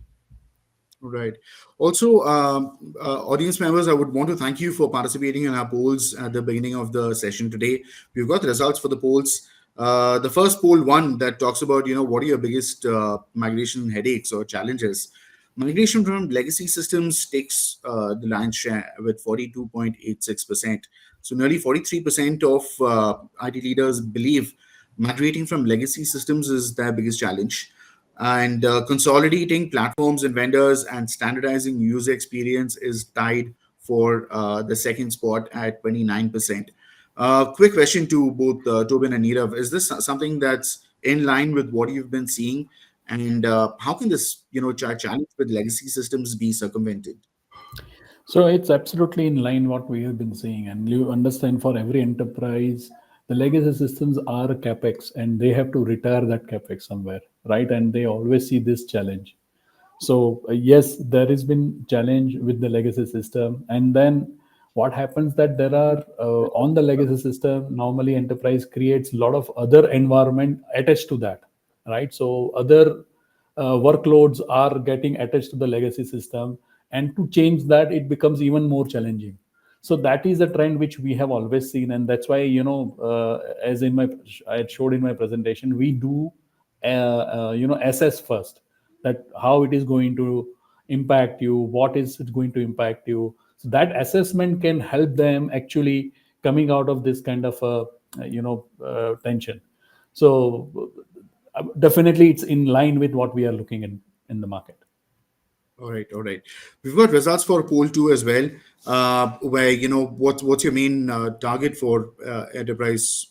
Right. Also, audience members, I would want to thank you for participating in our polls at the beginning of the session today. We've got the results for the polls. The first poll, one that talks about, what are your biggest migration headaches or challenges? Migration from legacy systems takes the lion's share with 42.86%. So nearly 43% of IT leaders believe migrating from legacy systems is their biggest challenge. And consolidating platforms and vendors and standardizing user experience is tied for the second spot at 29%. Quick question to both Tobin and Nirav: Is this something that's in line with what you've been seeing, and how can this challenge with legacy systems be circumvented? So it's absolutely in line what we have been seeing, and you understand, for every enterprise, the legacy systems are capex, and they have to retire that capex somewhere, right? And they always see this challenge. So yes, there has been challenge with the legacy system, and then what happens that there are on the legacy system, normally enterprise creates a lot of other environment attached to that, right? So other workloads are getting attached to the legacy system, and to change that, it becomes even more challenging. So that is a trend which we have always seen, and that's why, as in my I had showed in my presentation, we do assess first, that how it is going to impact you, what is it going to impact you. So that assessment can help them actually coming out of this kind of tension. So definitely it's in line with what we are looking in the market. All right, all right. We've got results for poll 2 as well, where, what's your main target for enterprise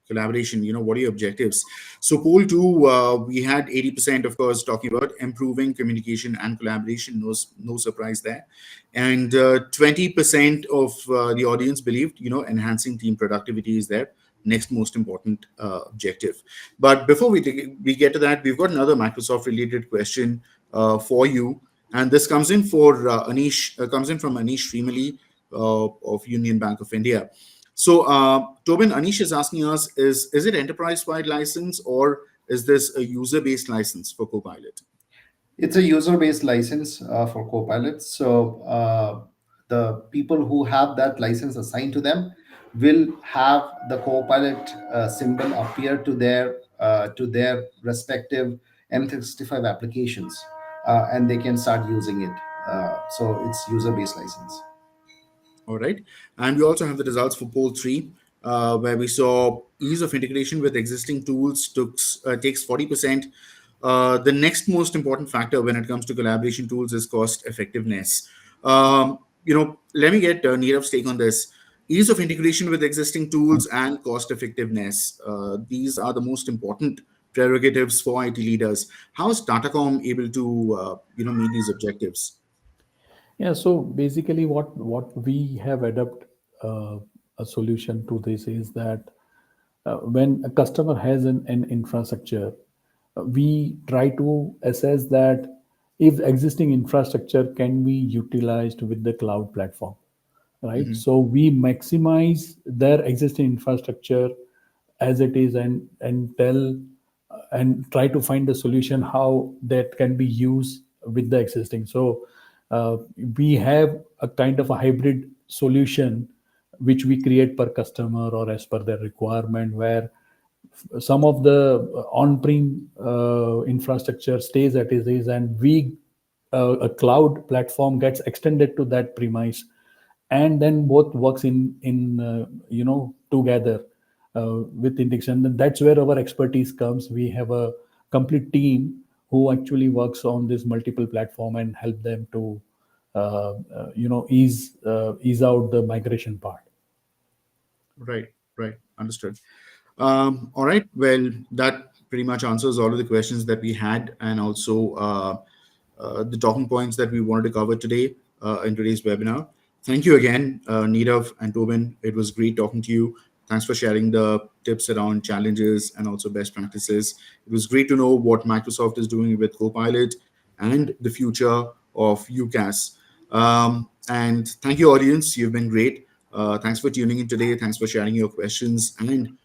collaboration? What are your objectives? So poll 2, we had 80%, of course, talking about improving communication and collaboration. No surprise there. And 20% of the audience believed, enhancing team productivity is their next most important objective. But before we get to that, we've got another Microsoft related question for you. And this comes in for Anish, comes in from Anish Srimali of Union Bank of India. So, Tobin, Anish is asking us, is it enterprise-wide license or is this a user-based license for Copilot? It's a user-based license for Copilot. So the people who have that license assigned to them will have the Copilot symbol appear to their respective M365 applications, and they can start using it. So it's user-based license. All right. And we also have the results for poll 3, where we saw ease of integration with existing tools takes 40%. The next most important factor when it comes to collaboration tools is cost effectiveness. Let me get Nirav's take on this. Ease of integration with existing tools and cost effectiveness. These are the most important prerogatives for IT leaders. How is Tatacom able to, meet these objectives? Yeah, so basically what we have adopted a solution to this is that when a customer has an infrastructure, we try to assess that if existing infrastructure can be utilized with the cloud platform, right? So we maximize their existing infrastructure as it is, and tell and try to find the solution how that can be used with the existing. So we have a kind of a hybrid solution which we create per customer or as per their requirement, where some of the on-prem infrastructure stays at it is, and a cloud platform gets extended to that premise, and then both works in together with integration. And that's where our expertise comes. We have a complete team who actually works on this multiple platform and help them to ease out the migration part. Right, right. Understood. All right. Well, that pretty much answers all of the questions that we had, and also the talking points that we wanted to cover today in today's webinar. Thank you again, Nirav and Tobin. It was great talking to you. Thanks for sharing the tips around challenges and also best practices. It was great to know what Microsoft is doing with Copilot and the future of UCaaS. And thank you, audience. You've been great. Thanks for tuning in today. Thanks for sharing your questions and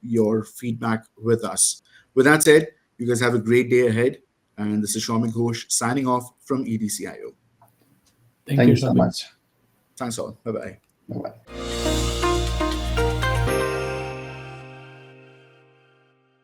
your feedback with us. With that said, you guys have a great day ahead. And this is Shomik Ghosh signing off from ETCIO. Thank you so much. Thanks all. Bye-bye. Bye-bye.